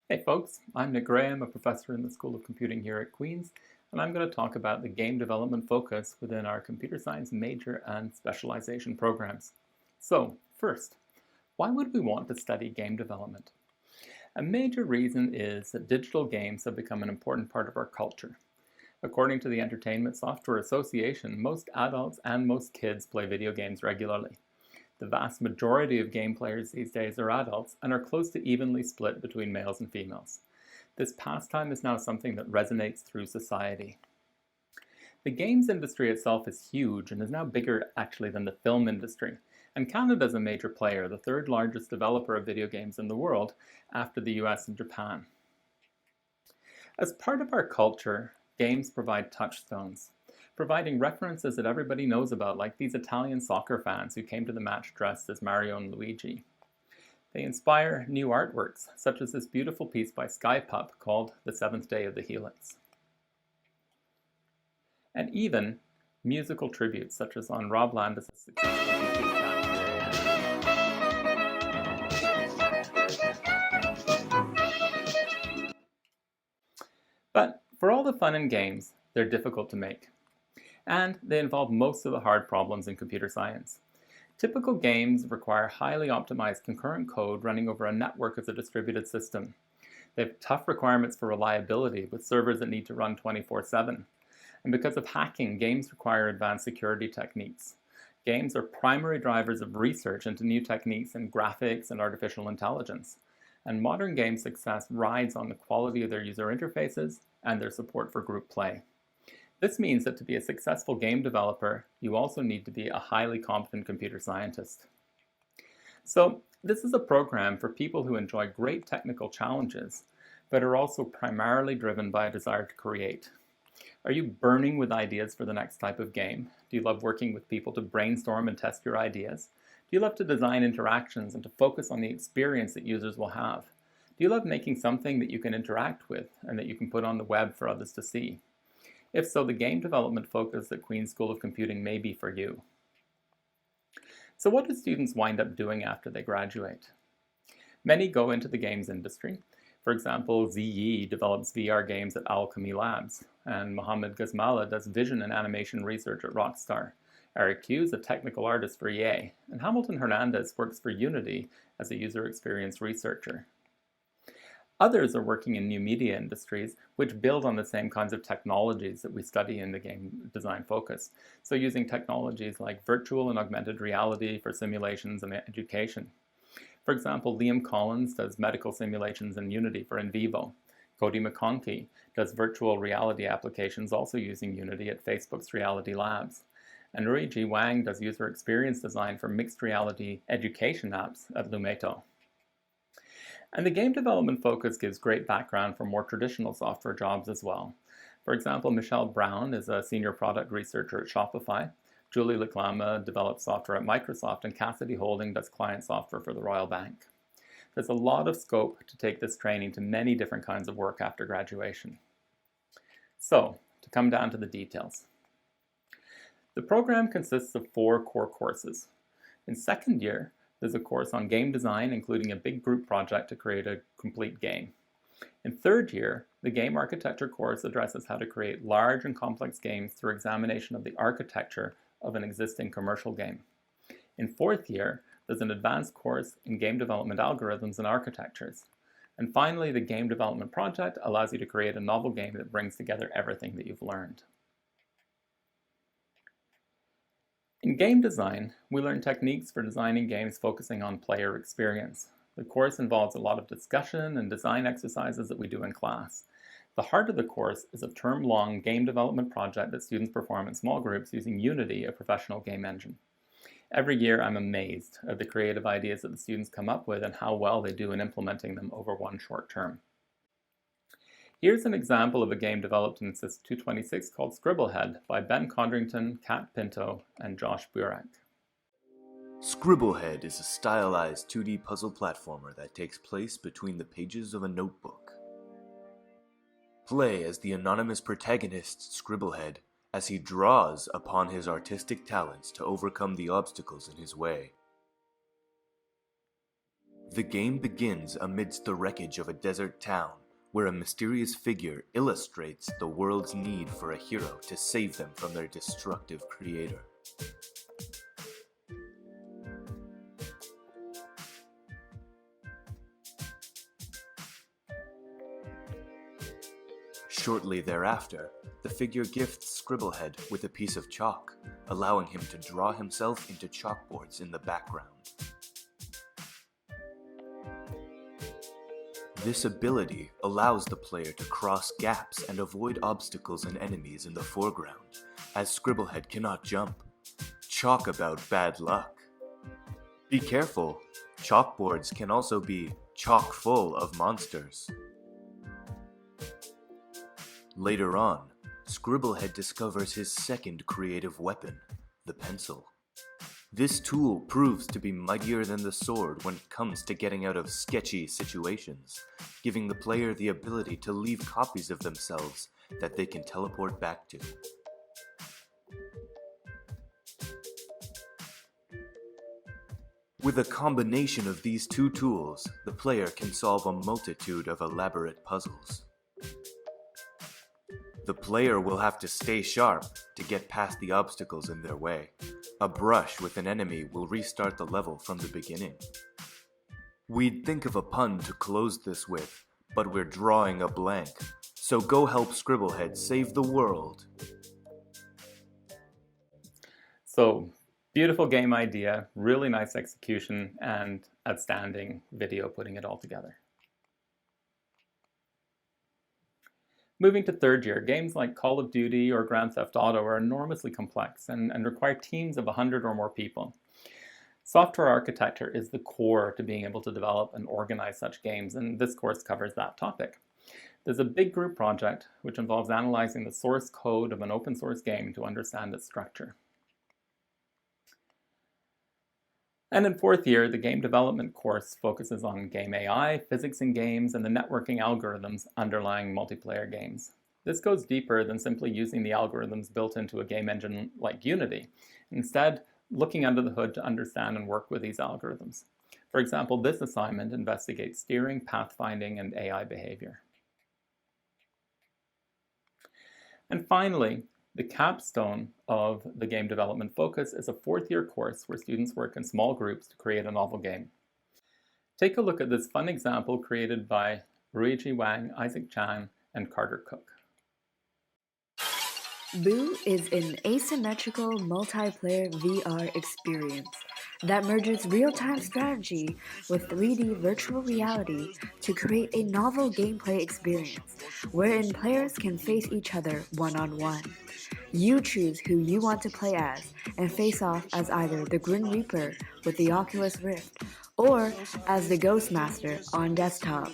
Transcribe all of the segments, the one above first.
Hey folks, I'm Nick Graham, a professor in the School of Computing here at Queen's, and I'm going to talk about the game development focus within our computer science major and specialization programs. So, first, why would we want to study game development? A major reason is that digital games have become an important part of our culture. According to the Entertainment Software Association, most adults and most kids play video games regularly. The vast majority of game players these days are adults and are close to evenly split between males and females. This pastime is now something that resonates through society. The games industry itself is huge and is now bigger actually than the film industry. And Canada is a major player, the third largest developer of video games in the world after the US and Japan. As part of our culture, games provide touchstones, providing references that everybody knows about, like these Italian soccer fans who came to the match dressed as Mario and Luigi. They inspire new artworks, such as this beautiful piece by Skypup called The Seventh Day of the Helix. And even musical tributes, such as on Rob Landis' successful YouTube channel. But for all the fun and games, they're difficult to make. And they involve most of the hard problems in computer science. Typical games require highly optimized concurrent code running over a network as a distributed system. They have tough requirements for reliability with servers that need to run 24/7. And because of hacking, games require advanced security techniques. Games are primary drivers of research into new techniques in graphics and artificial intelligence. And modern game success rides on the quality of their user interfaces and their support for group play. This means that to be a successful game developer, you also need to be a highly competent computer scientist. So, this is a program for people who enjoy great technical challenges, but are also primarily driven by a desire to create. Are you burning with ideas for the next type of game? Do you love working with people to brainstorm and test your ideas? Do you love to design interactions and to focus on the experience that users will have? Do you love making something that you can interact with and that you can put on the web for others to see? If so, the game development focus at Queen's School of Computing may be for you. So what do students wind up doing after they graduate? Many go into the games industry. For example, Ziyi develops VR games at Alchemy Labs, and Mohamed Gazmala does vision and animation research at Rockstar. Eric Hughes is a technical artist for EA, and Hamilton Hernandez works for Unity as a user experience researcher. Others are working in new media industries, which build on the same kinds of technologies that we study in the game design focus. So using technologies like virtual and augmented reality for simulations and education. For example, Liam Collins does medical simulations in Unity for in vivo. Cody McConkey does virtual reality applications also using Unity at Facebook's Reality Labs. And Ruiji Wang does user experience design for mixed reality education apps at Lumeto. And the game development focus gives great background for more traditional software jobs as well. For example, Michelle Brown is a senior product researcher at Shopify. Julie Leclama develops software at Microsoft, and Cassidy Holding does client software for the Royal Bank. There's a lot of scope to take this training to many different kinds of work after graduation. So, to come down to the details. The program consists of 4 core courses. In second year, there's a course on game design, including a big group project to create a complete game. In third year, the game architecture course addresses how to create large and complex games through examination of the architecture of an existing commercial game. In fourth year, there's an advanced course in game development algorithms and architectures. And finally, the game development project allows you to create a novel game that brings together everything that you've learned. In game design, we learn techniques for designing games focusing on player experience. The course involves a lot of discussion and design exercises that we do in class. The heart of the course is a term-long game development project that students perform in small groups using Unity, a professional game engine. Every year I'm amazed at the creative ideas that the students come up with and how well they do in implementing them over one short term. Here's an example of a game developed in SIS 226 called Scribblehead by Ben Condrington, Kat Pinto, and Josh Burek. Scribblehead is a stylized 2D puzzle platformer that takes place between the pages of a notebook. Play as the anonymous protagonist Scribblehead as he draws upon his artistic talents to overcome the obstacles in his way. The game begins amidst the wreckage of a desert town, where a mysterious figure illustrates the world's need for a hero to save them from their destructive creator. Shortly thereafter, the figure gifts Scribblehead with a piece of chalk, allowing him to draw himself into chalkboards in the background. This ability allows the player to cross gaps and avoid obstacles and enemies in the foreground, as Scribblehead cannot jump. Chalk about bad luck. Be careful, chalkboards can also be chock full of monsters. Later on, Scribblehead discovers his second creative weapon, the pencil. This tool proves to be mightier than the sword when it comes to getting out of sketchy situations, giving the player the ability to leave copies of themselves that they can teleport back to. With a combination of these two tools, the player can solve a multitude of elaborate puzzles. The player will have to stay sharp to get past the obstacles in their way. A brush with an enemy will restart the level from the beginning. We'd think of a pun to close this with, but we're drawing a blank. So go help Scribblehead save the world. So, beautiful game idea, really nice execution, and outstanding video putting it all together. Moving to third year, games like Call of Duty or Grand Theft Auto are enormously complex and require teams of 100 or more people. Software architecture is the core to being able to develop and organize such games, and this course covers that topic. There's a big group project which involves analyzing the source code of an open source game to understand its structure. And in fourth year, the game development course focuses on game AI, physics in games, and the networking algorithms underlying multiplayer games. This goes deeper than simply using the algorithms built into a game engine like Unity. Instead, looking under the hood to understand and work with these algorithms. For example, this assignment investigates steering, pathfinding, and AI behavior. And finally, the capstone of the game development focus is a fourth-year course where students work in small groups to create a novel game. Take a look at this fun example created by Ruiji Wang, Isaac Chan, and Carter Cook. Boo is an asymmetrical multiplayer VR experience that merges real-time strategy with 3D virtual reality to create a novel gameplay experience wherein players can face each other one-on-one. You choose who you want to play as and face off as either the Grim Reaper with the Oculus Rift or as the Ghost Master on desktop.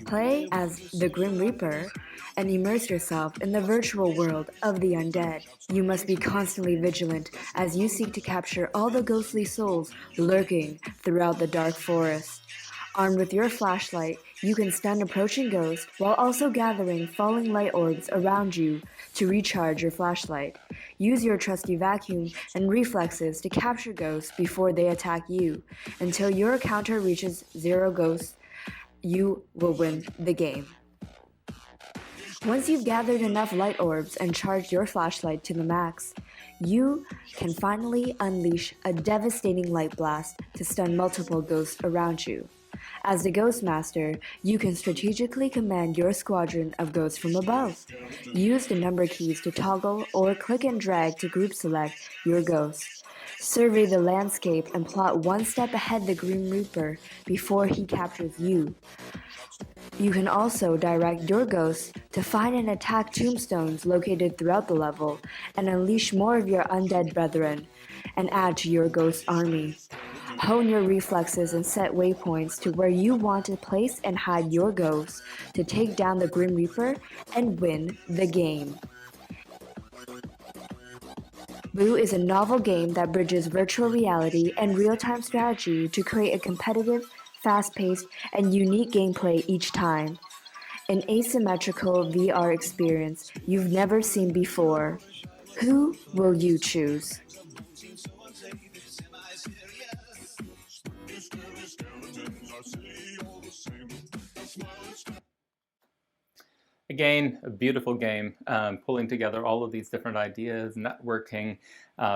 Play as the Grim Reaper and immerse yourself in the virtual world of the undead. You must be constantly vigilant as you seek to capture all the ghostly souls lurking throughout the dark forest. Armed with your flashlight, you can stun approaching ghosts while also gathering falling light orbs around you to recharge your flashlight. Use your trusty vacuum and reflexes to capture ghosts before they attack you. Until your counter reaches 0 ghosts, you will win the game. Once you've gathered enough light orbs and charged your flashlight to the max, you can finally unleash a devastating light blast to stun multiple ghosts around you. As the Ghost Master, you can strategically command your squadron of ghosts from above. Use the number keys to toggle or click and drag to group select your ghosts. Survey the landscape and plot one step ahead the Grim Reaper before he captures you. You can also direct your ghosts to find and attack tombstones located throughout the level and unleash more of your undead brethren and add to your ghost army. Hone your reflexes and set waypoints to where you want to place and hide your ghosts to take down the Grim Reaper and win the game. Boo is a novel game that bridges virtual reality and real-time strategy to create a competitive, fast-paced, and unique gameplay each time. An asymmetrical VR experience you've never seen before. Who will you choose? Again, a beautiful game, pulling together all of these different ideas, networking,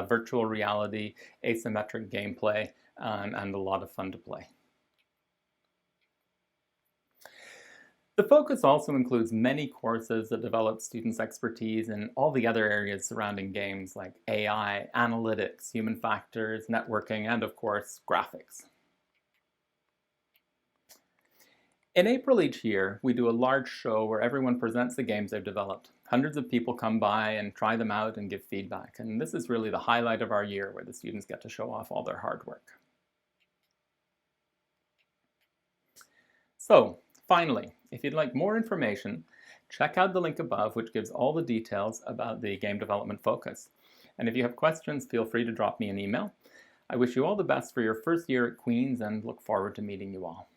virtual reality, asymmetric gameplay, and a lot of fun to play. The focus also includes many courses that develop students' expertise in all the other areas surrounding games like AI, analytics, human factors, networking, and of course, graphics. In April each year, we do a large show where everyone presents the games they've developed. Hundreds of people come by and try them out and give feedback. And this is really the highlight of our year, where the students get to show off all their hard work. So, finally, if you'd like more information, check out the link above, which gives all the details about the game development focus. And if you have questions, feel free to drop me an email. I wish you all the best for your first year at Queen's and look forward to meeting you all.